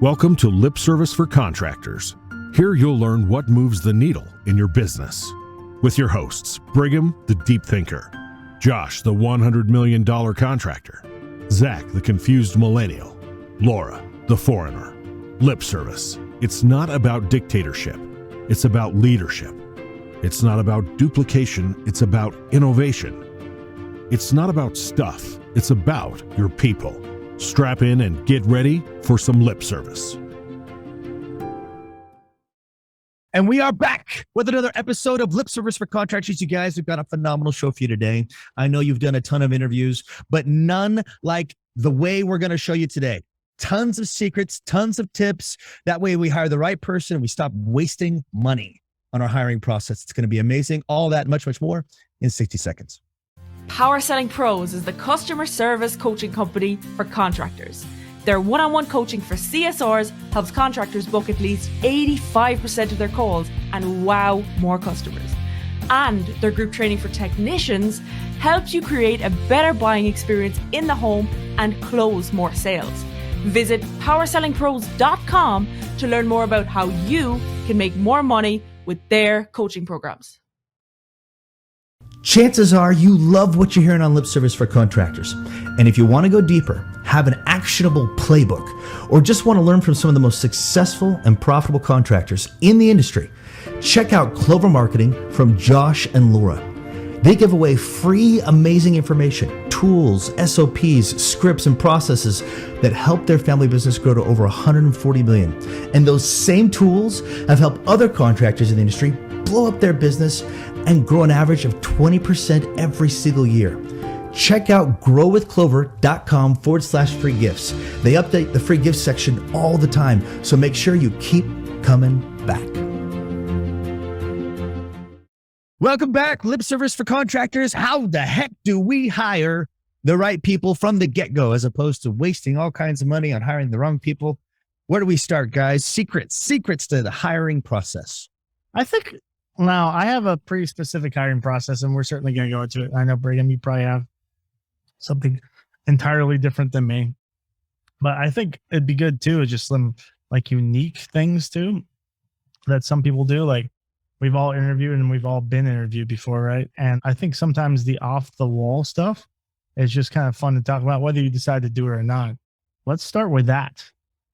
Welcome to Lip Service for Contractors. Here you'll learn what moves the needle in your business. With your hosts, Brigham, the deep thinker, Josh, the $100 million contractor, Zach, the confused millennial, Laura, the foreigner. Lip service. It's not about dictatorship. It's about leadership. It's not about duplication. It's about innovation. It's not about stuff. It's about your people. Strap in and get ready for some lip service. And we are back with another episode of Lip Service for Contractors. You guys, we've got a phenomenal show for you today. I know you've done a ton of interviews, but none like the way we're going to show you today. Tons of secrets, tons of tips. That way we hire the right person and we stop wasting money on our hiring process. It's going to be amazing. All that, much, much more in 60 seconds. Power Selling Pros is the customer service coaching company for contractors. Their one-on-one coaching for CSRs helps contractors book at least 85% of their calls and wow more customers. And their group training for technicians helps you create a better buying experience in the home and close more sales. Visit powersellingpros.com to learn more about how you can make more money with their coaching programs. Chances are you love what you're hearing on Lip Service for Contractors. And if you want to go deeper, have an actionable playbook, or just want to learn from some of the most successful and profitable contractors in the industry, check out Clover Marketing from Josh and Laura. They give away free, amazing information, tools, SOPs, scripts, and processes that help their family business grow to over 140 million. And those same tools have helped other contractors in the industry blow up their business and grow an average of 20% every single year. Check out growwithclover.com/free gifts. They update the free gifts section all the time, so make sure you keep coming back. Welcome back, Lip Service for Contractors. How the heck do we hire the right people from the get-go as opposed to wasting all kinds of money on hiring the wrong people? Where do we start, guys? Secrets to the hiring process. I think now I have a pretty specific hiring process, and we're certainly going to go into it. I know, Brigham, you probably have something entirely different than me, but I think it'd be good too, just some like unique things too that some people do. Like we've all interviewed and we've all been interviewed before, right? And I think sometimes the off the wall stuff is just kind of fun to talk about, whether you decide to do it or not. Let's start with that.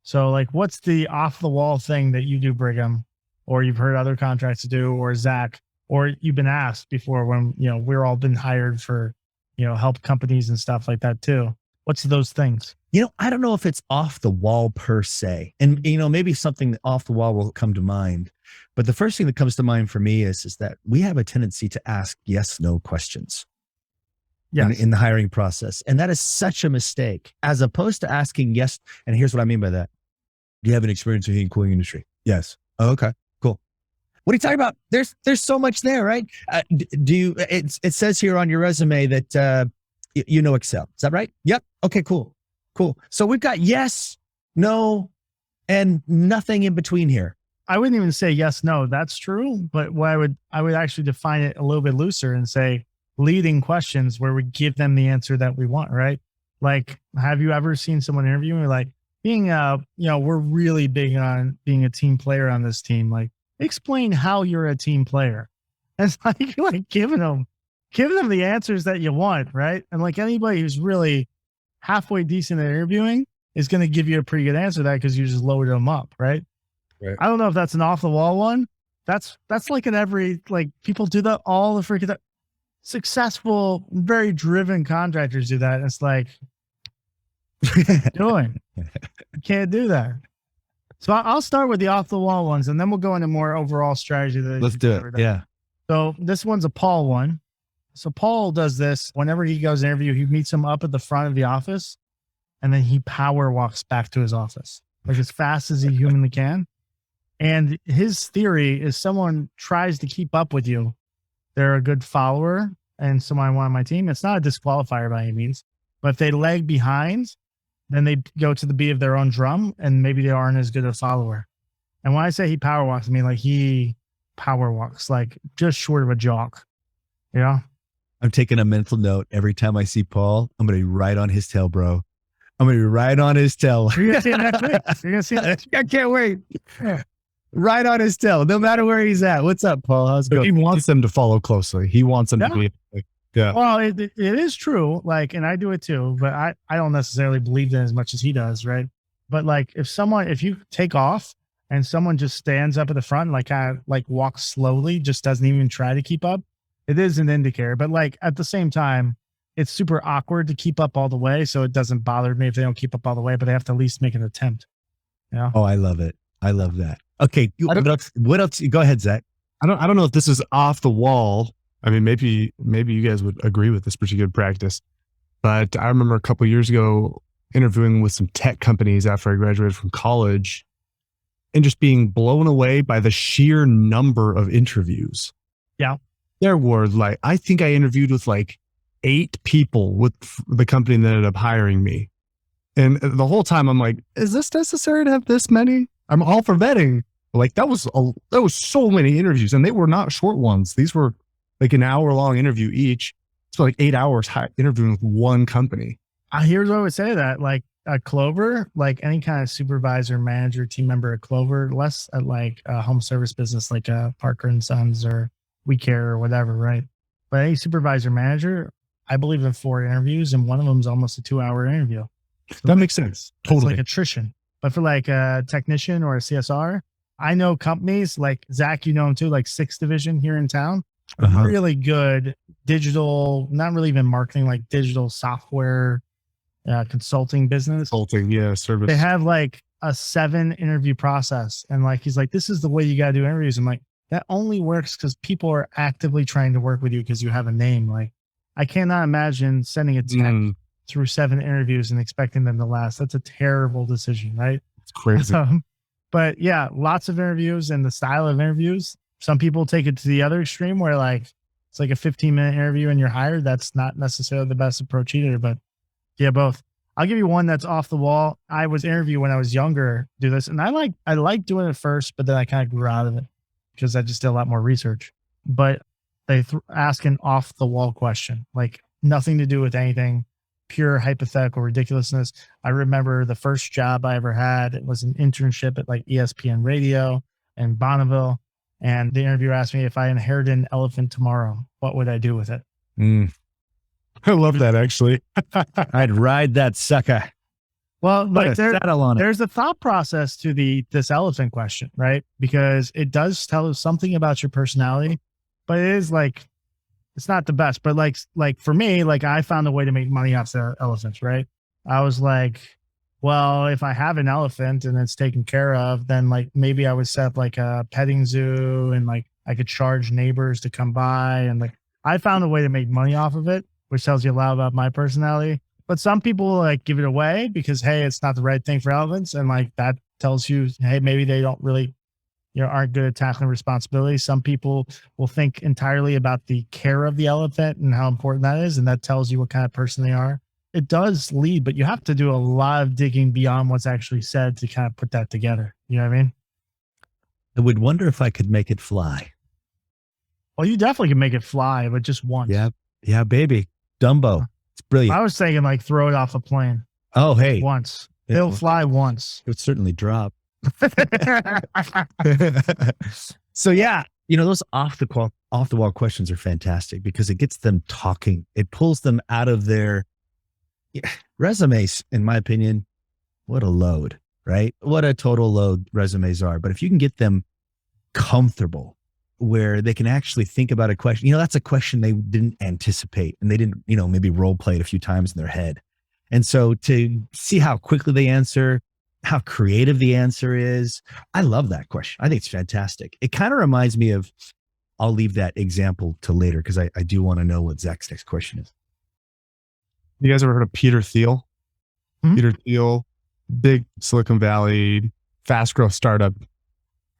So like, what's the off the wall thing that you do, Brigham, or you've heard other contractors do, or Zach, or you've been asked before when, we're all been hired for, help companies and stuff like that too. What's those things? I don't know if it's off the wall per se. And, maybe something off the wall will come to mind. But the first thing that comes to mind for me is that we have a tendency to ask yes, no questions in the hiring process. And that is such a mistake, as opposed to asking yes. And here's what I mean by that. Do you have an experience in the heating cooling industry? Yes. Oh, okay. What are you talking about? There's so much there, right? It says here on your resume that you know Excel. Is that right? Yep. Okay, cool. So we've got yes, no, and nothing in between here. I wouldn't even say yes, no. That's true. But what I would actually define it a little bit looser and say leading questions where we give them the answer that we want, right? Like, have you ever seen someone interviewing like being we're really big on being a team player on this team. Like, explain how you're a team player. It's like giving them the answers that you want, right? And like anybody who's really halfway decent at interviewing is going to give you a pretty good answer to that because you just loaded them up, right? I don't know if that's an off the wall one. That's like in every, like people do that all the freaking successful, very driven contractors do that. And it's like, you can't do that. So I'll start with the off the wall ones, and then we'll go into more overall strategy. Let's do it. Yeah. So this one's a Paul one. So Paul does this whenever he goes to interview. He meets him up at the front of the office, and then he power walks back to his office like as fast as he humanly can. And his theory is someone tries to keep up with you. They're a good follower and someone I want on my team. It's not a disqualifier by any means, but if they lag behind, then they go to the beat of their own drum and maybe they aren't as good a follower. And when I say he power walks, I mean like he power walks, like just short of a jog. Yeah. I'm taking a mental note every time I see Paul. I'm going to be right on his tail, bro. I'm going to be right on his tail. You're gonna see it next week. You're gonna see it. I can't wait. Right on his tail, no matter where he's at. What's up, Paul? How's it But going? he wants them to follow closely. He wants them to be like, yeah. Well, it is true. Like, and I do it too, but I don't necessarily believe in it as much as he does, right? But like, if you take off and someone just stands up at the front, like kind of like walks slowly, just doesn't even try to keep up, it is an indicator. But like at the same time, it's super awkward to keep up all the way. So it doesn't bother me if they don't keep up all the way, but they have to at least make an attempt. Yeah. Oh, I love it. I love that. Okay. What else? Go ahead, Zach. I don't know if this is off the wall. I mean, maybe you guys would agree with this particular practice, but I remember a couple of years ago interviewing with some tech companies after I graduated from college and just being blown away by the sheer number of interviews. Yeah. There were I think I interviewed with 8 people with the company that ended up hiring me. And the whole time I'm like, is this necessary to have this many? I'm all for vetting. That was so many interviews, and they were not short ones. These were an hour-long interview each. So 8 hours interviewing with one company. Here's what I would say that at Clover, any kind of supervisor, manager, team member at Clover, less at a home service business like Parker and Sons or We Care or whatever, right? But any supervisor, manager, I believe in 4 interviews, and one of them is almost a 2-hour interview. So that makes sense. Totally. It's like attrition. But for a technician or a CSR, I know companies like Zach, you know him too, 6th Division here in town, really good digital, not really even marketing, digital software consulting business. Consulting, yeah, service. They have a 7 interview process. And he's like, this is the way you got to do interviews. I'm like, that only works because people are actively trying to work with you because you have a name. I cannot imagine sending a tech through 7 interviews and expecting them to last. That's a terrible decision, right? It's crazy. But yeah, lots of interviews and the style of interviews. Some people take it to the other extreme where it's a 15-minute interview and you're hired. That's not necessarily the best approach either, but yeah, both. I'll give you one that's off the wall. I was interviewed when I was younger, do this. And I like doing it first, but then I kind of grew out of it because I just did a lot more research. But they ask an off the wall question, nothing to do with anything, pure hypothetical ridiculousness. I remember the first job I ever had, it was an internship at ESPN Radio in Bonneville. And the interviewer asked me if I inherited an elephant tomorrow, what would I do with it? I love that, actually. I'd ride that sucker. Well, saddle on it. There's a thought process to this elephant question, right? Because it does tell us something about your personality, but it is it's not the best. But for me, I found a way to make money off the elephants, right? I was well, if I have an elephant and it's taken care of, then maybe I would set up a petting zoo and I could charge neighbors to come by. And I found a way to make money off of it, which tells you a lot about my personality. But some people give it away because, hey, it's not the right thing for elephants. And that tells you, hey, maybe they don't really, aren't good at tackling responsibility. Some people will think entirely about the care of the elephant and how important that is. And that tells you what kind of person they are. It does lead, but you have to do a lot of digging beyond what's actually said to kind of put that together. You know what I mean? I would wonder if I could make it fly. Well, you definitely can make it fly, but just once. Yeah, baby. Dumbo. It's brilliant. I was thinking throw it off a plane. Oh, hey. Once. It'll fly once. It would certainly drop. So yeah, those off the wall questions are fantastic because it gets them talking. It pulls them out of their resumes. In my opinion, what a load, right? What a total load resumes are. But if you can get them comfortable where they can actually think about a question, that's a question they didn't anticipate and they didn't, maybe role play it a few times in their head. And so to see how quickly they answer, how creative the answer is, I love that question. I think it's fantastic. It kind of reminds me of, I'll leave that example to later because I do want to know what Zach's next question is. You guys ever heard of Peter Thiel? Mm-hmm. Peter Thiel, big Silicon Valley, fast growth startup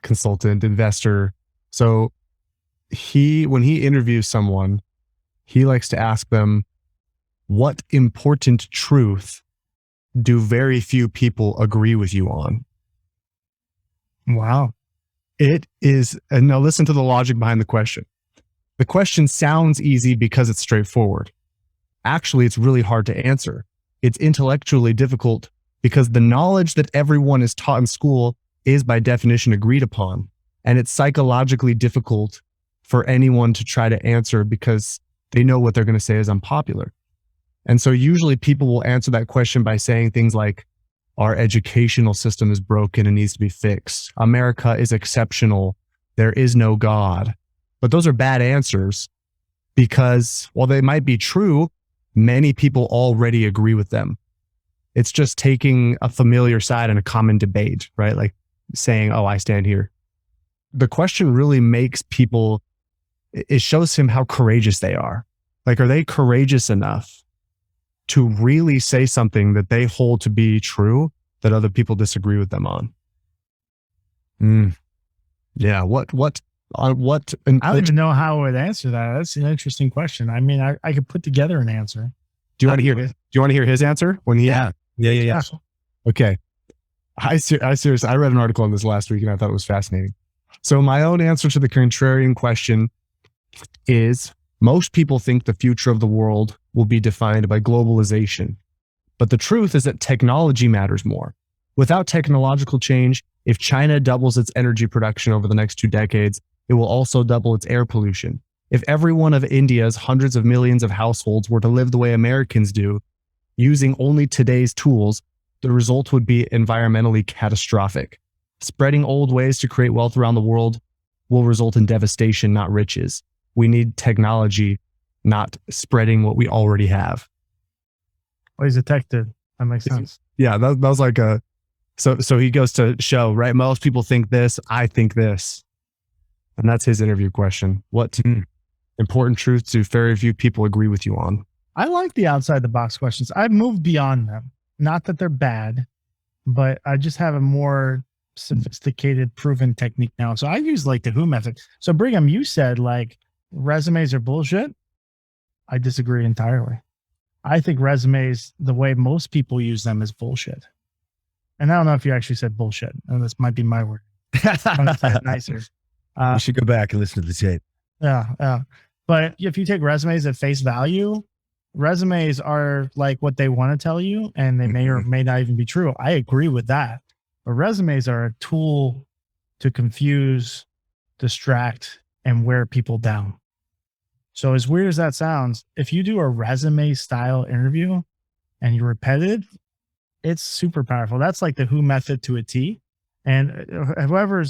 consultant, investor. So when he interviews someone, he likes to ask them, what important truth do very few people agree with you on? Wow. It is, and now listen to the logic behind the question. The question sounds easy because it's straightforward. Actually, it's really hard to answer It's intellectually difficult because the knowledge that everyone is taught in school is by definition agreed upon. And it's psychologically difficult for anyone to try to answer because they know what they're going to say is unpopular. And so usually people will answer that question by saying things like, our educational system is broken and needs to be fixed. America is exceptional. There is no God. But those are bad answers because while they might be true, many people already agree with them. It's just taking a familiar side in a common debate, right? Like saying, oh, I stand here. The question really makes people, it shows him how courageous they are. Like, are they courageous enough to really say something that they hold to be true that other people disagree with them on? Yeah. What, I don't even know how I would answer that. That's an interesting question. I mean, I could put together an answer. do you want to hear, do you want to hear his answer when he, Yeah. Okay. I seriously, I read an article on this last week and I thought it was fascinating. So my own answer to the contrarian question is most people think the future of the world will be defined by globalization. But the truth is that technology matters more. Without technological change, if China doubles its energy production over the next 2 decades, it will also double its air pollution. If every one of India's hundreds of millions of households were to live the way Americans do, using only today's tools, the result would be environmentally catastrophic. Spreading old ways to create wealth around the world will result in devastation, not riches. We need technology, not spreading what we already have. Oh, he's a tech dude. That makes sense. Yeah, that was like a, so he goes to show, right? Most people think this, I think this. And that's his interview question. What important truths do very few people agree with you on? I like the outside the box questions. I've moved beyond them. Not that they're bad, but I just have a more sophisticated, proven technique now. So I use like the who method. So Brigham, you said like resumes are bullshit. I disagree entirely. I think resumes, the way most people use them, is bullshit. And I don't know if you actually said bullshit. And this might be my word. Nicer. You should go back and listen to the tape. Yeah. But if you take resumes at face value, resumes are like what they want to tell you, and they may or may not even be true. I agree with that. But resumes are a tool to confuse, distract, and wear people down. So as weird as that sounds, if you do a resume style interview and you're repetitive, it's super powerful. That's like the who method to a T. And whoever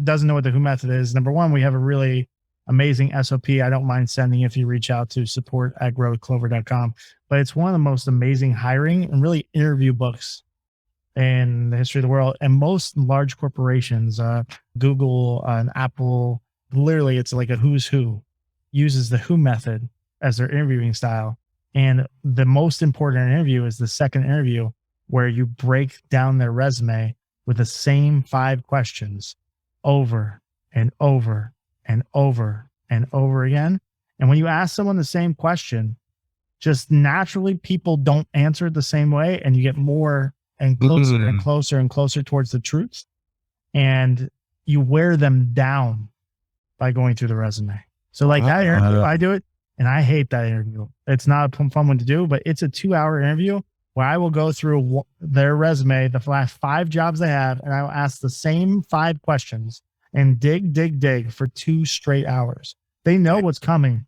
doesn't know what the who method is, number one, we have a really amazing SOP. I don't mind sending if you reach out to support@growwithclover.com. But it's one of the most amazing hiring and really interview books in the history of the world. And most large corporations, Google and Apple, literally it's like a who's who, uses the who method as their interviewing style. And the most important interview is the second interview, where you break down their resume with the same 5 questions over and over and over and over again. And when you ask someone the same question, just naturally people don't answer it the same way, and you get more and closer and closer and closer towards the truth. And you wear them down by going through the resume. So like that interview, I do it, and I hate that interview. It's not a fun one to do, but it's a 2-hour interview where I will go through their resume, the last 5 jobs they have, and I will ask the same 5 questions and dig for 2 straight hours. They know what's coming,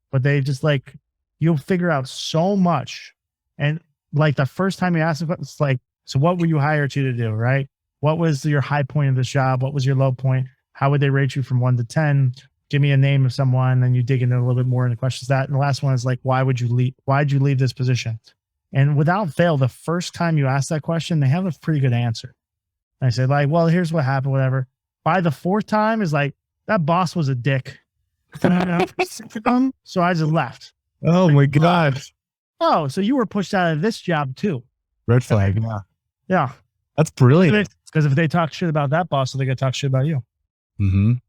but they just like, you'll figure out so much. And like the first time you ask them, it's like, so what were you hired to do, right? What was your high point of this job? What was your low point? How would they rate you from 1 to 10? Give me a name of someone, and you dig into a little bit more into questions that. And the last one is like, why'd you leave this position? And without fail, the first time you ask that question, they have a pretty good answer. And I say like, well, here's what happened, whatever. By the 4th time is like, that boss was a dick. So I just left. Oh my God. Oh, so you were pushed out of this job too. Red flag. Yeah. That's brilliant. Because if they talk shit about that boss, so they're going to talk shit about you.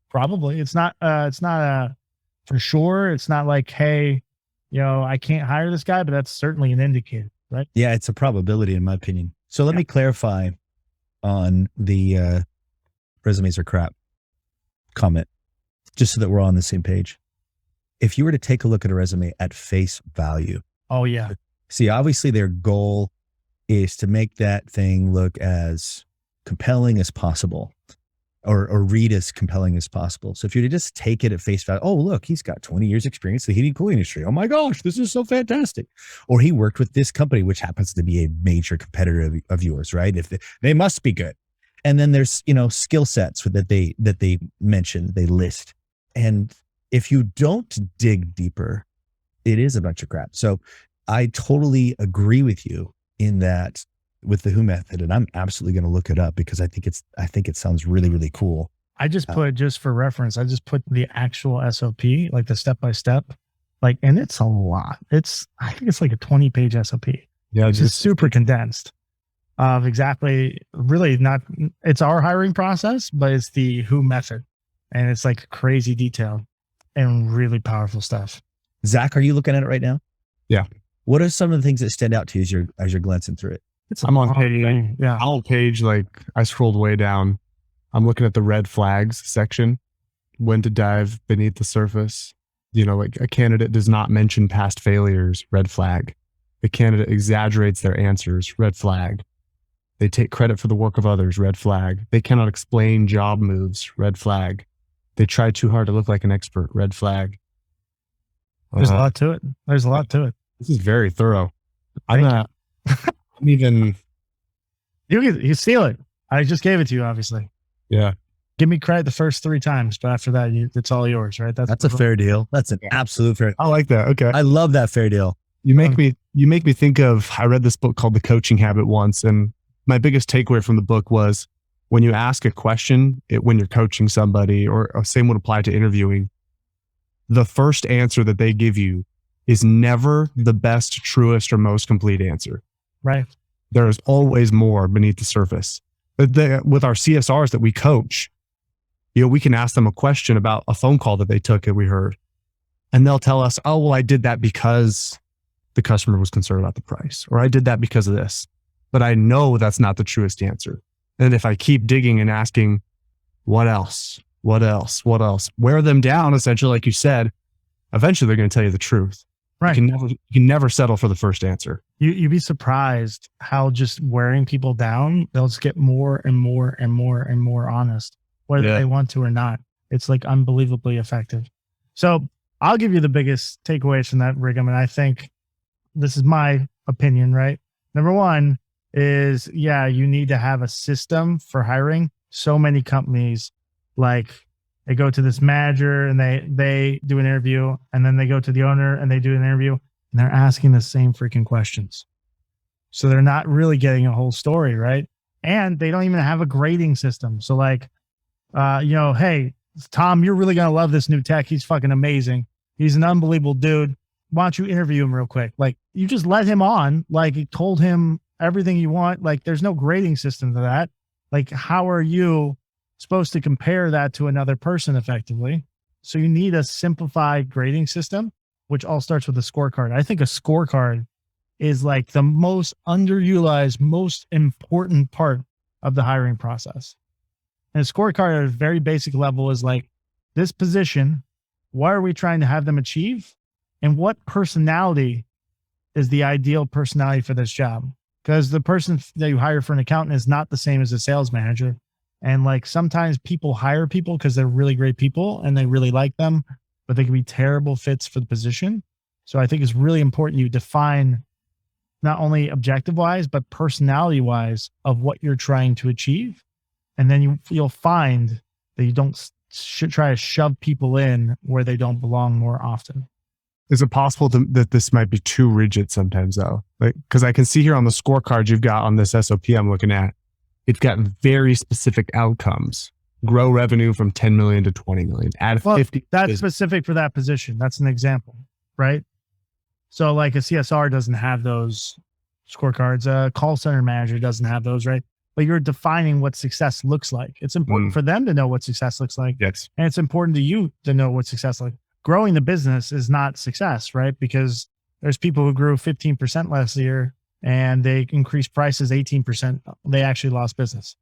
Probably. It's not for sure. It's not like, hey, I can't hire this guy, but that's certainly an indicator, right? Yeah, it's a probability in my opinion. So let me clarify on the resumes are crap comment, just so that we're all on the same page. If you were to take a look at a resume at face value. Oh yeah. See, obviously their goal is to make that thing look as compelling as possible, or read as compelling as possible. So if you were to just take it at face value, oh, look, he's got 20 years experience in the heating and cooling industry. Oh my gosh, this is so fantastic. Or he worked with this company, which happens to be a major competitor of yours, right? If they must be good. And then there's, skill sets that they mention, they list. And if you don't dig deeper, it is a bunch of crap. So I totally agree with you in that with the Who method, and I'm absolutely going to look it up because I think it sounds really, really cool. I just put, just for reference, I just put the actual SOP, like the step-by-step, and it's a lot. I think it's like a 20-page SOP. Yeah. It's just super condensed of exactly, really not, it's our hiring process, but it's the Who method. And it's like crazy detailed and really powerful stuff. Zach, are you looking at it right now? Yeah. What are some of the things that stand out to you as you're glancing through it? I'm on page, yeah. I'm on page, I scrolled way down. I'm looking at the red flags section, when to dive beneath the surface. A candidate does not mention past failures, red flag. The candidate exaggerates their answers, red flag. They take credit for the work of others, red flag. They cannot explain job moves, red flag. They try too hard to look like an expert, red flag. There's a lot to it. There's a lot to it. This is very thorough. I'm even. You steal it. I just gave it to you, obviously. Yeah. Give me credit the first 3 times, but after that, it's all yours, right? That's a fair deal. That's an absolute fair. I like that. Okay. I love that fair deal. You make me think of, I read this book called The Coaching Habit once, and my biggest takeaway from the book was when you ask a question, when you're coaching somebody, or same would apply to interviewing, the first answer that they give you is never the best, truest, or most complete answer. Right. There is always more beneath the surface. But with our CSRs that we coach, we can ask them a question about a phone call that they took that we heard, and they'll tell us, oh, well, I did that because the customer was concerned about the price, or I did that because of this. But I know that's not the truest answer. And if I keep digging and asking, what else? What else? What else? Wear them down, essentially, like you said, eventually they're going to tell you the truth. Right. You can never settle for the first answer. You'd be surprised how just wearing people down, they'll just get more and more and more and more honest, whether they want to or not. It's unbelievably effective. So I'll give you the biggest takeaways from that, Brigham. And I think this is my opinion, right? Number one is, you need to have a system for hiring. So many companies, they go to this manager and they do an interview, and then they go to the owner and they do an interview, and they're asking the same freaking questions. So they're not really getting a whole story, right? And they don't even have a grading system. So hey, Tom, you're really going to love this new tech. He's fucking amazing. He's an unbelievable dude. Why don't you interview him real quick? You just let him on, you told him everything you want. There's no grading system to that. How are you supposed to compare that to another person effectively? So you need a simplified grading system, which all starts with a scorecard. I think a scorecard is the most underutilized, most important part of the hiring process. And a scorecard at a very basic level is this position, what are we trying to have them achieve? And what personality is the ideal personality for this job? Because the person that you hire for an accountant is not the same as a sales manager. And sometimes people hire people because they're really great people and they really like them, but they can be terrible fits for the position. So I think it's really important you define not only objective wise, but personality wise of what you're trying to achieve. And then you'll find that you don't try to shove people in where they don't belong more often. Is it possible that this might be too rigid sometimes though? Because I can see here on the scorecard you've got on this SOP I'm looking at, it's got very specific outcomes. Grow revenue from 10 million to 20 million. Add 50. That's specific for that position. That's an example, right? So a CSR doesn't have those scorecards. A call center manager doesn't have those, right? But you're defining what success looks like. It's important for them to know what success looks like. Yes. And it's important to you to know what success looks like. Growing the business is not success, right? Because there's people who grew 15% last year and they increased prices 18%. They actually lost business.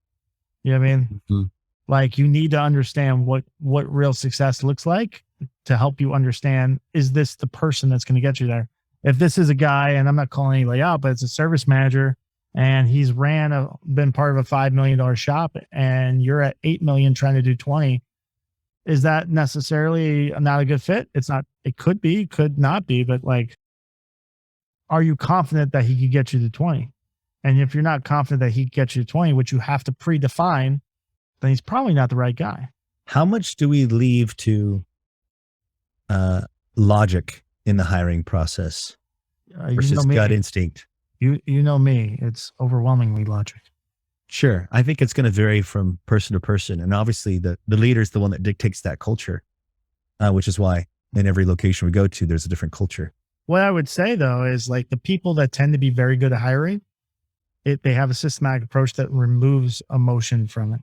You know what I mean? Mm-hmm. You need to understand what real success looks like to help you understand, is this the person that's going to get you there? if this is a guy, and I'm not calling anybody out, but it's a service manager and he's been part of a $5 million shop and you're at 8 million trying to do 20, is that necessarily not a good fit? It's not, it could be, could not be, but like, are you confident that he could get you to 20? And if you're not confident that he could get you to 20, which you have to predefine, then he's probably not the right guy. How much do we leave to logic in the hiring process versus gut instinct? You know me, it's overwhelmingly logic. Sure. I think it's going to vary from person to person. And obviously the leader is the one that dictates that culture, which is why in every location we go to, there's a different culture. What I would say though, is like the people that tend to be very good at hiring, they have a systematic approach that removes emotion from it.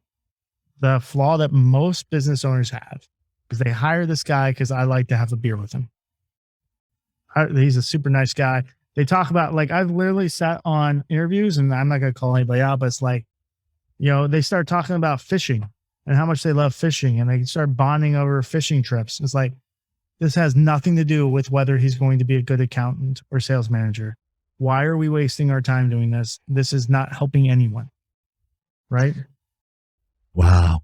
The flaw that most business owners have is they hire this guy because I like to have a beer with him. He's a super nice guy. They talk about, like, I've literally sat on interviews, and I'm not going to call anybody out, but it's like, they start talking about fishing and how much they love fishing, and they start bonding over fishing trips. It's like, this has nothing to do with whether he's going to be a good accountant or sales manager. Why are we wasting our time doing this? This is not helping anyone. Right? Wow.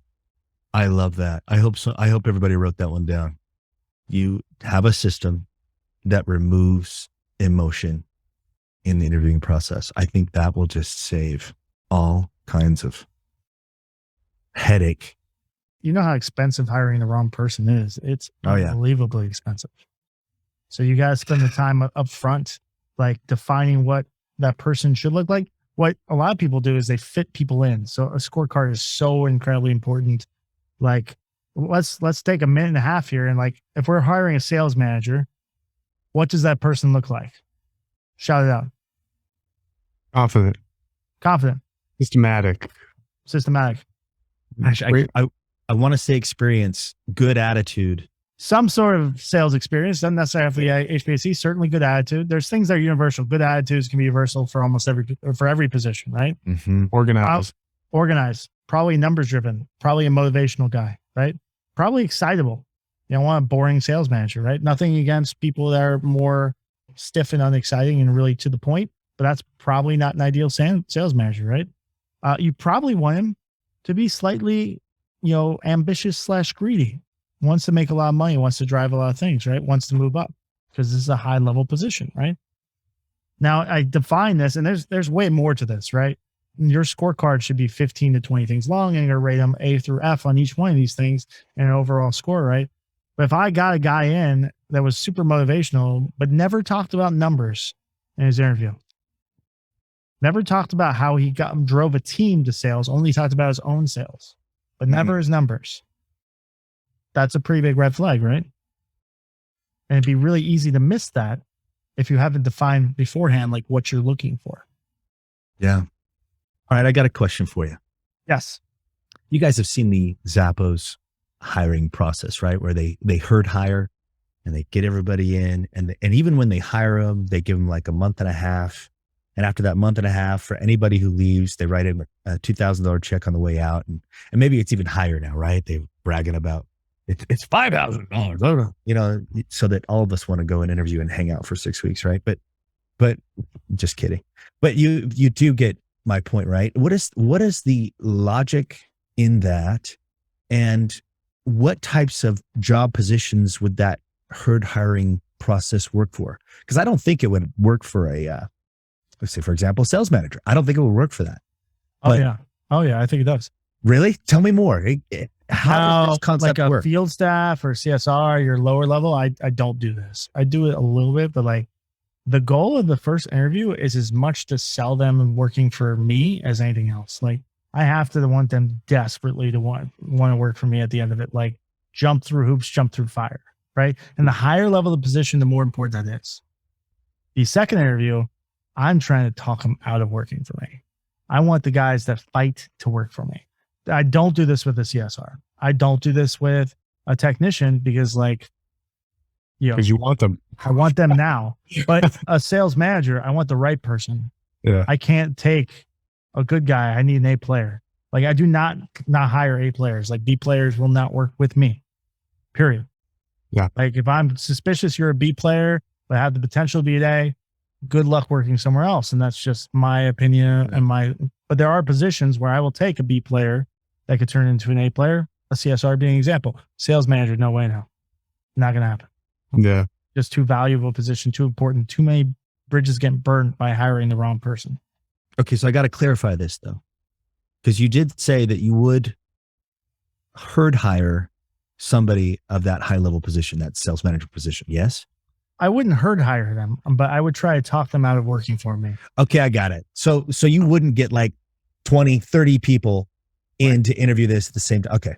I love that. I hope so. I hope everybody wrote that one down. You have a system that removes emotion in the interviewing process. I think that will just save all kinds of headache. You know how expensive hiring the wrong person is. It's unbelievably expensive. So you got to spend the time up front, like defining what that person should look like. What a lot of people do is they fit people in. So a scorecard is so incredibly important. Like, let's take a minute and a half here. And like, if we're hiring a sales manager, what does that person look like? Shout it out. Confident. Systematic. Actually, I want to say experience, good attitude. Some sort of sales experience, doesn't necessarily have to be HVAC, certainly good attitude. There's things that are universal. Good attitudes can be universal for almost every position, right? Mm-hmm. Organized. Probably numbers driven, probably a motivational guy, right? Probably excitable. You don't want a boring sales manager, right? Nothing against people that are more stiff and unexciting and really to the point, but that's probably not an ideal sales manager, right? You probably want him to be slightly, ambitious / greedy. Wants to make a lot of money, wants to drive a lot of things, right? Wants to move up because this is a high level position, right? Now I define this, and there's way more to this, right? Your scorecard should be 15 to 20 things long, and you're going to rate them A through F on each one of these things and an overall score, right? But if I got a guy in that was super motivational, but never talked about numbers in his interview, never talked about how he drove a team to sales, only talked about his own sales, but never his numbers. That's a pretty big red flag, right? And it'd be really easy to miss that if you haven't defined beforehand, like what you're looking for. Yeah. All right. I got a question for you. Yes. You guys have seen the Zappos hiring process, right? Where they herd hire and they get everybody in, and even when they hire them, they give them like a month and a half. And after that month and a half, for anybody who leaves, they write him a $2,000 check on the way out. And maybe it's even higher now, right? They're bragging about it's $5,000, so that all of us want to go and interview and hang out for 6 weeks, right? But just kidding. But you do get my point, right? What is the logic in that, and what types of job positions would that herd hiring process work for? Because I don't think it would work for a let's say, for example, sales manager. I don't think it would work for that. Oh yeah, I think it does. Really? Tell me more. How does this concept like a work? Field staff or CSR, your lower level, I don't do this. I do it a little bit, but like the goal of the first interview is as much to sell them working for me as anything else. Like I have to want them desperately to want to work for me at the end of it. Like jump through hoops, jump through fire, right? And the higher level of the position, the more important that is. The second interview, I'm trying to talk them out of working for me. I want the guys that fight to work for me. I don't do this with a CSR. I don't do this with a technician because because you want them. I want them now. But a sales manager, I want the right person. Yeah. I can't take a good guy. I need an A player. Like I do not hire A players. Like B players will not work with me. Period. Yeah. Like if I'm suspicious you're a B player but have the potential to be an A, good luck working somewhere else. And that's just my opinion but there are positions where I will take a B player that could turn into an A player, a CSR being an example. Sales manager, no way, no. Not going to happen. Yeah. Just too valuable position, too important, too many bridges getting burned by hiring the wrong person. Okay, so I got to clarify this though, because you did say that you would herd hire somebody of that high level position, that sales manager position. Yes. I wouldn't herd hire them, but I would try to talk them out of working for me. Okay, I got it. So you wouldn't get like 20, 30 people in to interview this at the same time. Okay.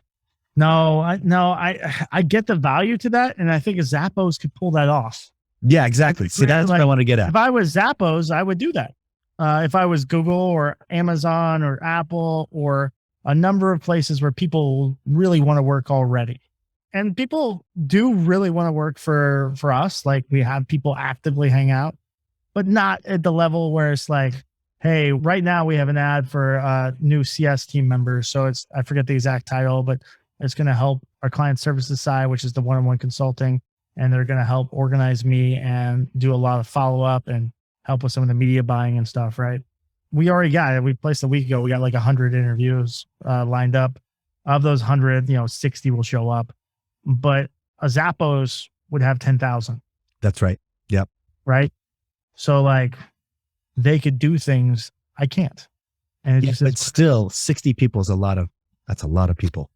No, I get the value to that, and I think Zappos could pull that off. Yeah, exactly. See, that's what I want to get at. If I was Zappos, I would do that. If I was Google or Amazon or Apple or a number of places where people really want to work already. And people do really want to work for us. Like we have people actively hang out, but not at the level where it's like, hey, right now we have an ad for new CS team members. So I forget the exact title, but it's going to help our client services side, which is the one-on-one consulting. And they're going to help organize me and do a lot of follow-up and help with some of the media buying and stuff, right? We already got it. We placed a week ago. We got like 100 interviews lined up. Of those 100, 60 will show up. But a Zappos would have 10,000. That's right. Yep. Right. So like they could do things I can't. And but still 60 people is that's a lot of people.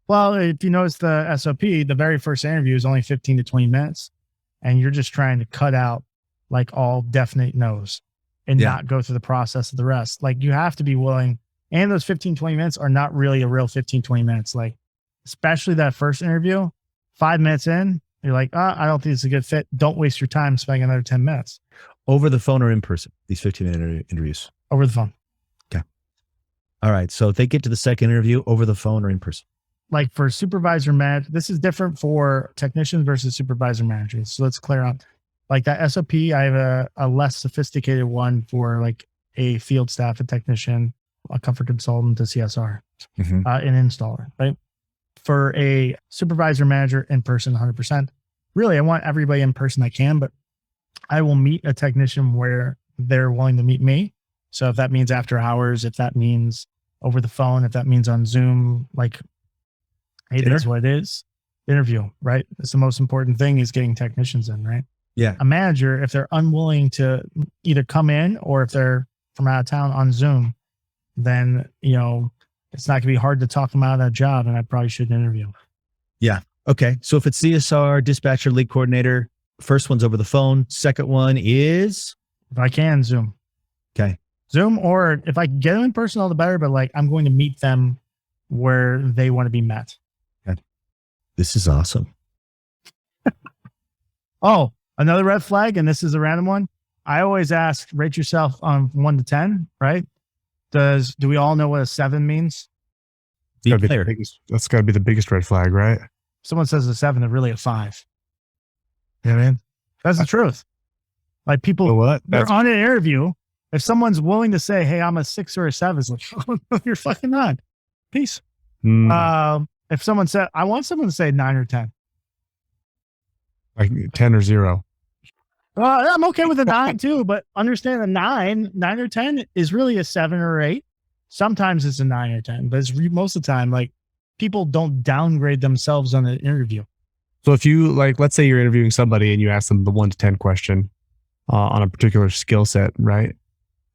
Well, if you notice the SOP, the very first interview is only 15 to 20 minutes. And you're just trying to cut out like all definite no's and not go through the process of the rest. Like you have to be willing. And those 15, 20 minutes are not really a real 15, 20 minutes. Like, especially that first interview, 5 minutes in, you're like, I don't think it's a good fit. Don't waste your time spending another 10 minutes. Over the phone or in person, these 15-minute interviews? Over the phone. Okay. All right. So if they get to the second interview, over the phone or in person? Like for supervisor manager, this is different for technicians versus supervisor managers. So let's clear up. Like that SOP, I have a less sophisticated one for like a field staff, a technician, a comfort consultant, a CSR, an installer, right? For a supervisor manager in person, 100%. Really, I want everybody in person I can, but I will meet a technician where they're willing to meet me. So if that means after hours, if that means over the phone, if that means on Zoom, like, hey, that's what it is. Interview, right? It's the most important thing is getting technicians in, right? Yeah. A manager, if they're unwilling to either come in or if they're from out of town on Zoom, then, it's not going to be hard to talk them out of that job, and I probably shouldn't interview. Yeah. Okay. So if it's CSR, dispatcher, lead coordinator, first one's over the phone. Second one is? If I can, Zoom. Okay. Zoom, or if I can get them in person, all the better, but like I'm going to meet them where they want to be met. Okay. This is awesome. Oh, another red flag, and this is a random one. I always ask, rate yourself on 1 to 10, right? Do we all know what a 7 means? That's got to be the biggest red flag, right? Someone says a 7, they're really a 5. You know what I mean? That's the truth. Like people, they're on an interview. If someone's willing to say, hey, I'm a 6 or a 7, it's like, oh, you're fucking not. Peace. If someone said, I want someone to say 9 or 10. Like 10 or 0. I'm okay with a 9 too, but understand a 9 or 10 is really a 7 or 8. Sometimes it's a 9 or 10, but it's most of the time, like people don't downgrade themselves on an interview. So if you let's say you're interviewing somebody and you ask them the 1 to 10 question on a particular skill set, right?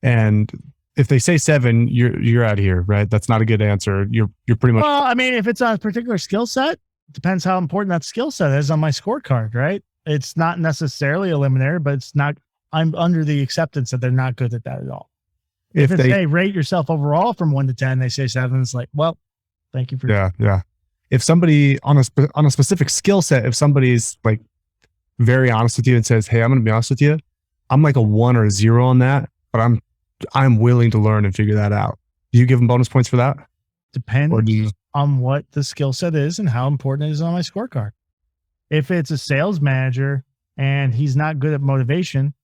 And if they say 7, you're out of here, right? That's not a good answer. You're pretty much. Well, I mean, if it's a particular skill set, it depends how important that skill set is on my scorecard, right? It's not necessarily eliminated, but I'm under the acceptance that they're not good at that at all. If they rate yourself overall from 1 to 10, they say 7. It's like, well, thank you for. Yeah. If somebody on a specific skill set, if somebody's like very honest with you and says, hey, I'm going to be honest with you, I'm like a 1 or a 0 on that, but I'm willing to learn and figure that out. Do you give them bonus points for that? Depends on what the skill set is and how important it is on my scorecard. If it's a sales manager and he's not good at motivation.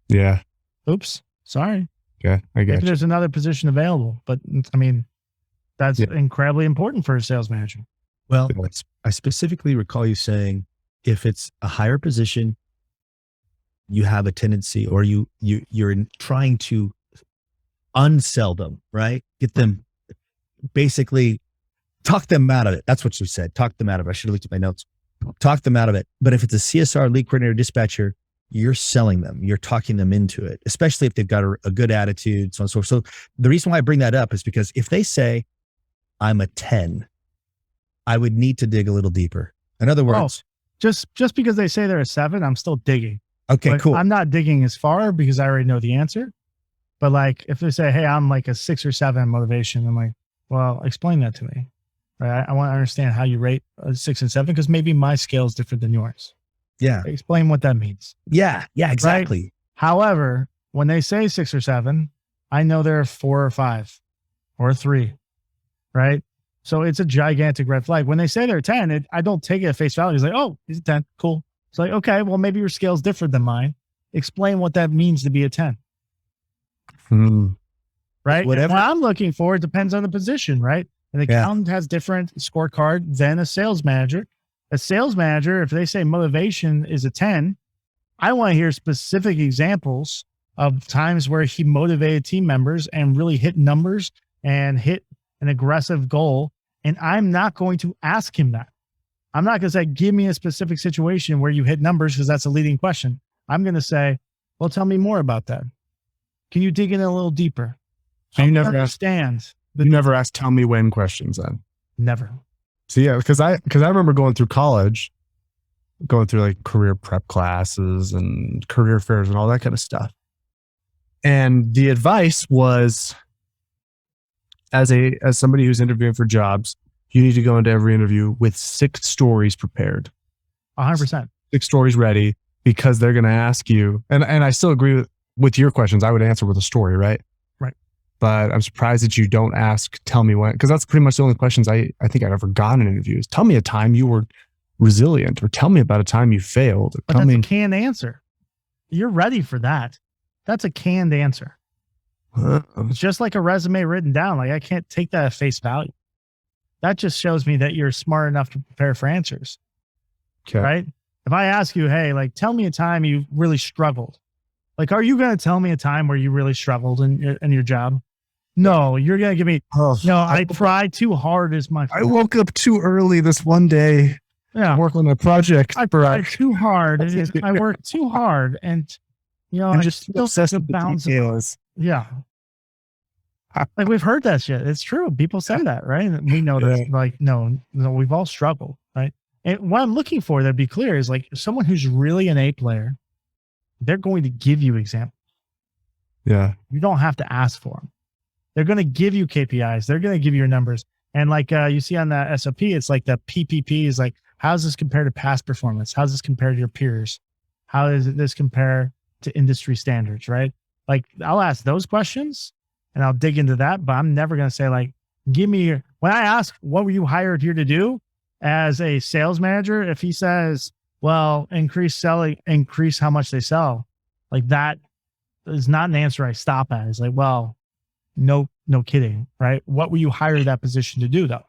Yeah. Oops. Sorry. Okay. I guess. If there's another position available, but I mean, that's incredibly important for a sales manager. Well, I specifically recall you saying if it's a higher position you have a tendency, or you're trying to unsell them, right? Get them, basically talk them out of it. That's what you said. Talk them out of it. I should have looked at my notes. Talk them out of it. But if it's a CSR, lead coordinator, dispatcher, you're selling them. You're talking them into it, especially if they've got a good attitude, so on and so forth. So the reason why I bring that up is because if they say, I'm a 10, I would need to dig a little deeper. In other words, just because they say they're a 7, I'm still digging. okay, But cool. I'm not digging as far because I already know the answer. But like, if they say, hey, I'm like a 6 or 7 motivation, I'm like, well, explain that to me. Right? I want to understand how you rate a 6 and 7, because maybe my scale is different than yours. Yeah. Explain what that means. Yeah. Yeah, exactly. Right? However, when they say 6 or 7, I know they're 4 or 5 or 3, right? So it's a gigantic red flag. When they say they're 10, I don't take it at face value. It's like, oh, he's a 10. Cool. It's like, okay, well, maybe your scale is different than mine. Explain what that means to be a 10. Right? Whatever. What I'm looking for, it depends on the position, right? An accountant has different scorecard than a sales manager. A sales manager, if they say motivation is a 10, I want to hear specific examples of times where he motivated team members and really hit numbers and hit an aggressive goal. And I'm not going to ask him that. I'm not going to say, give me a specific situation where you hit numbers, because that's a leading question. I'm going to say, well, tell me more about that. Can you dig in a little deeper? So you never understand. You never asked tell me when questions then? Never. So yeah, because I remember going through college, going through like career prep classes and career fairs and all that kind of stuff. And the advice was, as somebody who's interviewing for jobs, you need to go into every interview with 6 stories prepared. 100%. 6 stories ready, because they're going to ask you, and I still agree with your questions. I would answer with a story, right? Right. But I'm surprised that you don't ask, tell me when, because that's pretty much the only questions I think I've ever gotten in interviews. Tell me a time you were resilient, or tell me about a time you failed. But that's a canned answer. You're ready for that. That's a canned answer. It's just like a resume written down. Like, I can't take that at face value. That just shows me that you're smart enough to prepare for answers. Okay. Right? If I ask you, hey, like, tell me a time you really struggled. Like, are you going to tell me a time where you really struggled in your job? No, you're going to give me, no, I tried too hard is my fault. I woke up too early this one day to work on a project. I tried too hard. I worked too hard. And, I'm just still obsessed with the bounce. details. Yeah. Like, we've heard that shit. It's true. People say that, right? We know that. Like, no, we've all struggled, right? And what I'm looking for, to be clear, is like someone who's really an A player. They're going to give you examples. Yeah. You don't have to ask for them. They're going to give you KPIs. They're going to give you your numbers. And like you see on the SOP, it's like the PPP is like, how does this compare to past performance? How does this compare to your peers? How does this compare to industry standards, right? Like, I'll ask those questions and I'll dig into that, but I'm never going to say like, give me your, when I ask, what were you hired here to do as a sales manager? If he says, well, increase how much they sell, like, that is not an answer I stop at. It's like, well, no kidding, right? What were you hired that position to do, though?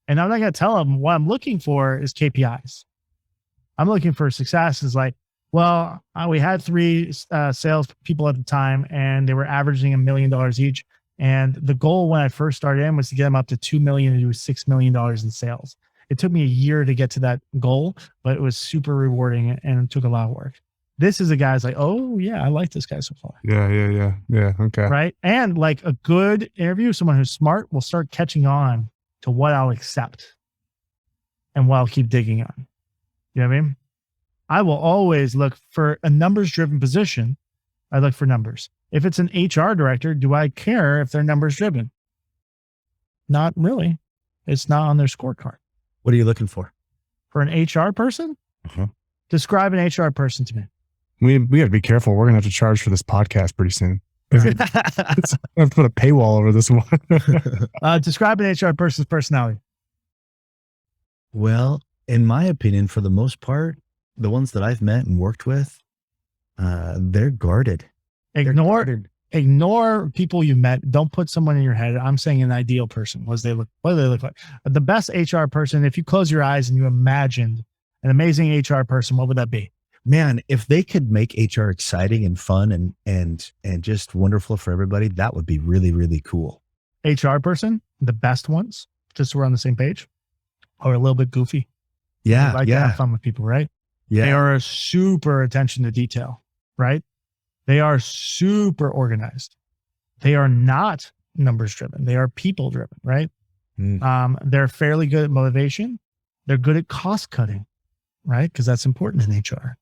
And I'm not going to tell them what I'm looking for is KPIs. I'm looking for success is like, well, we had 3 sales people at the time, and they were averaging $1 million each. And the goal when I first started in was to get them up to $2 million to do $6 million in sales. It took me a year to get to that goal, but it was super rewarding and it took a lot of work. This is a guy's like, oh yeah, I like this guy so far. Yeah. Okay. Right. And like a good interview, someone who's smart will start catching on to what I'll accept and what I'll keep digging on. You know what I mean? I will always look for a numbers driven position. I look for numbers. If it's an HR director, do I care if they're numbers driven? Not really. It's not on their scorecard. What are you looking for? For an HR person? Uh-huh. Describe an HR person to me. We got to be careful. We're going to have to charge for this podcast pretty soon. I have to put a paywall over this one. Describe an HR person's personality. Well, in my opinion, for the most part, the ones that I've met and worked with, they're guarded. Ignore people you met. Don't put someone in your head. I'm saying an ideal person. What do they look like? The best HR person, if you close your eyes and you imagined an amazing HR person, what would that be? Man, if they could make HR exciting and fun and just wonderful for everybody, that would be really, really cool. HR person, the best ones, just so we're on the same page, are a little bit goofy. Yeah. They like to have fun with people, right? Yeah. They are super attention to detail, right? They are super organized. They are not numbers driven. They are people driven, right? They're fairly good at motivation. They're good at cost cutting, right? Because that's important in HR,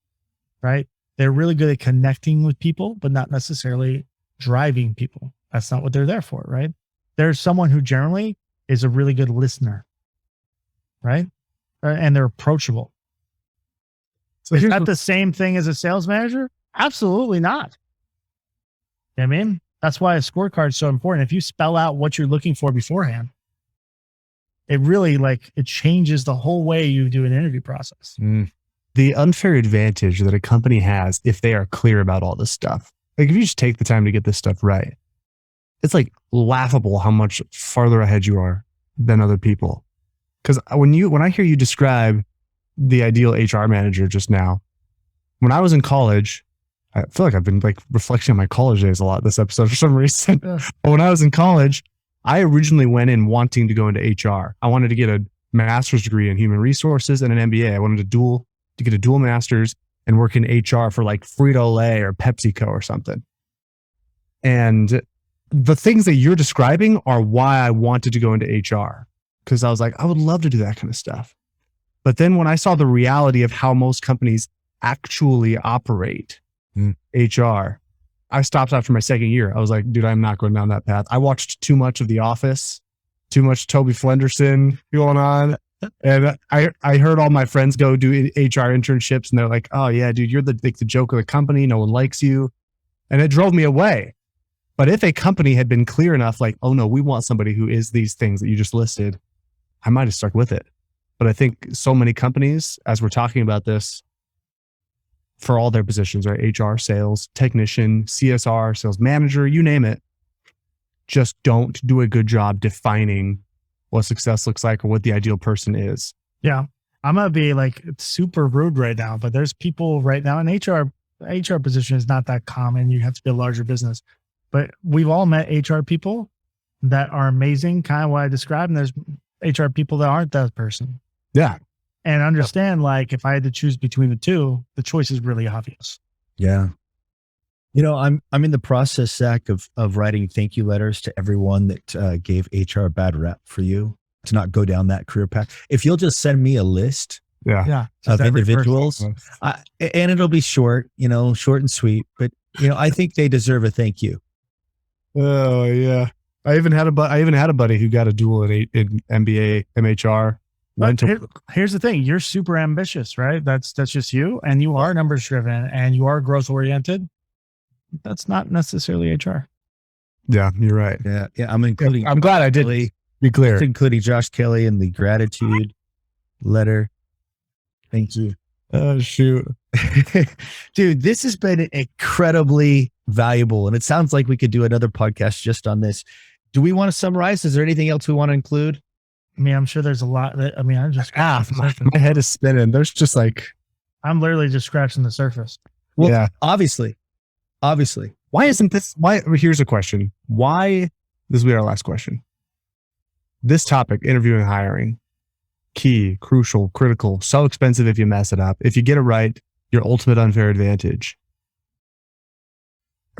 right? They're really good at connecting with people, but not necessarily driving people. That's not what they're there for, right? There's someone who generally is a really good listener, right? And they're approachable. So Is here's that the same thing as a sales manager? Absolutely not. I mean, that's why a scorecard is so important. If you spell out what you're looking for beforehand, it really it changes the whole way you do an interview process. The unfair advantage that a company has if they are clear about all this stuff. Like if you just take the time to get this stuff right, it's like laughable how much farther ahead you are than other people. Because when I hear you describe the ideal HR manager just now, when I was in college, I feel like I've been reflecting on my college days a lot this episode for some reason. Yeah. But when I was in college, I originally went in wanting to go into HR. I wanted to get a master's degree in human resources and an MBA. I wanted to get a dual master's and work in HR for like Frito-Lay or PepsiCo or something. And the things that you're describing are why I wanted to go into HR, because I was like, I would love to do that kind of stuff. But then when I saw the reality of how most companies actually operate HR, I stopped after my second year. I was like, dude, I'm not going down that path. I watched too much of The Office, too much Toby Flenderson going on. And I heard all my friends go do HR internships and they're like, oh yeah, dude, you're the joke of the company. No one likes you. And it drove me away. But if a company had been clear enough, like, oh no, we want somebody who is these things that you just listed, I might have stuck with it. But I think so many companies, as we're talking about this, for all their positions, right? HR, sales, technician, CSR, sales manager, you name it, just don't do a good job defining what success looks like or what the ideal person is. Yeah. I'm going to be super rude right now, but there's people right now in HR position is not that common. You have to be a larger business, but we've all met HR people that are amazing, kind of what I described. And there's HR people that aren't that person. Yeah. And understand, if I had to choose between the two, the choice is really obvious. Yeah. I'm in the process, Zach, of writing thank you letters to everyone that gave HR a bad rep for you to not go down that career path. If you'll just send me a list Yeah. of individuals, and it'll be short, short and sweet, but I think they deserve a thank you. Oh yeah. I even had a buddy who got a dual in MBA, MHR. Here's the thing. You're super ambitious, right? That's just you. And you are numbers driven and you are growth oriented. That's not necessarily HR. Yeah, you're right. Yeah. I'm including. I'm glad I did be clear. Including Josh Kelly in the gratitude letter. Thank you. Oh, shoot. Dude, this has been incredibly valuable. And it sounds like we could do another podcast just on this. Do we want to summarize? Is there anything else we want to include? I mean, I'm sure there's a lot that, I'm just, my head is spinning. There's just I'm literally just scratching the surface. Well, yeah. Obviously. Why isn't this, here's a question. Why, this will be our last question. This topic, interviewing and hiring, key, crucial, critical, so expensive if you mess it up. If you get it right, your ultimate unfair advantage.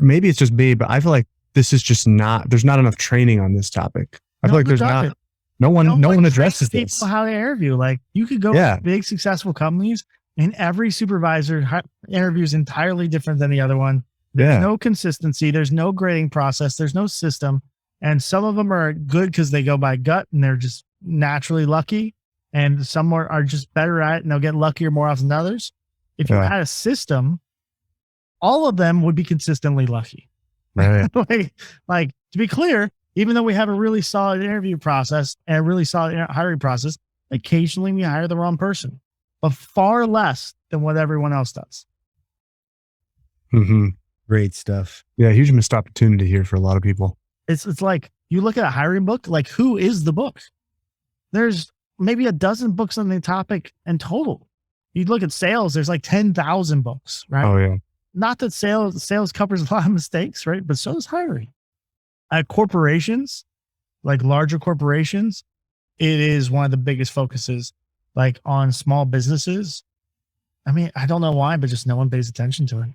Maybe it's just me, but I feel like this is just there's not enough training on this topic. I feel like there's not. No one addresses this. How to interview. You could go to big successful companies and every supervisor interview is entirely different than the other one. There's no consistency. There's no grading process. There's no system. And some of them are good because they go by gut and they're just naturally lucky. And some are just better at it and they'll get luckier more often than others. If you had a system, all of them would be consistently lucky. Right. To be clear, even though we have a really solid interview process and a really solid hiring process, occasionally we hire the wrong person, but far less than what everyone else does. Mm-hmm. Great stuff. Yeah, huge missed opportunity here for a lot of people. It's like you look at a hiring book, who is the book? There's maybe a dozen books on the topic in total. You look at sales, there's like 10,000 books, right? Oh yeah. Not that sales covers a lot of mistakes, right? But so does hiring. At corporations, like larger corporations, it is one of the biggest focuses. Like on small businesses, I mean, I don't know why, but just no one pays attention to it.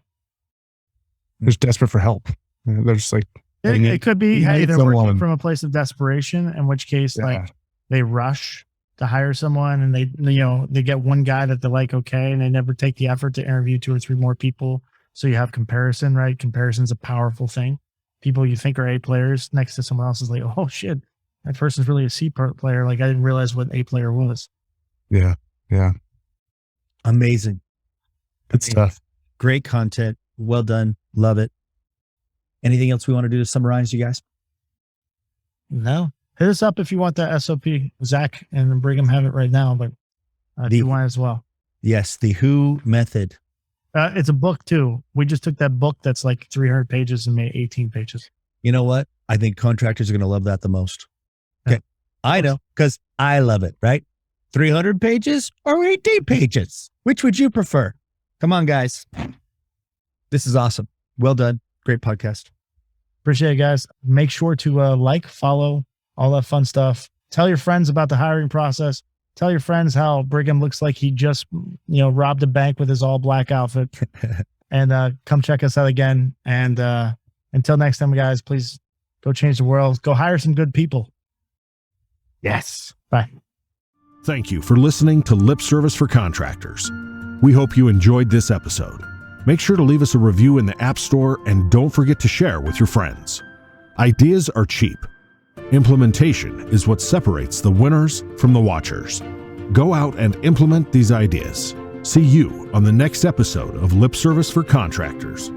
They're just desperate for help. They're just like, It could be, you hey, need they're working someone. from a place of desperation, in which case, Yeah. like, they rush to hire someone, and they get one guy that they like, okay, and they never take the effort to interview 2 or 3 more people. So you have comparison, right? Comparison's a powerful thing. People you think are A players next to someone else is like, oh shit, that person's really a C player. Like, I didn't realize what A player was. Yeah. Yeah. Amazing. Good stuff. Great content. Well done. Love it. Anything else we want to do to summarize, you guys? No, hit us up if you want that SOP. Zach and Brigham have it right now, but if you want as well. Yes, the Who method. It's a book too. We just took that book that's like 300 pages and made 18 pages. You know what? I think contractors are going to love that the most. Okay. Yeah. I know, because I love it, right? 300 pages or 18 pages? Which would you prefer? Come on, guys. This is awesome. Well done. Great podcast. Appreciate it, guys. Make sure to like, follow, all that fun stuff. Tell your friends about the hiring process. Tell your friends how Brigham looks like he just, robbed a bank with his all black outfit. And come check us out again. And until next time, guys, please go change the world. Go hire some good people. Yes. Bye. Thank you for listening to Lip Service for Contractors. We hope you enjoyed this episode. Make sure to leave us a review in the App Store and don't forget to share with your friends. Ideas are cheap. Implementation is what separates the winners from the watchers. Go out and implement these ideas. See you on the next episode of Lip Service for Contractors.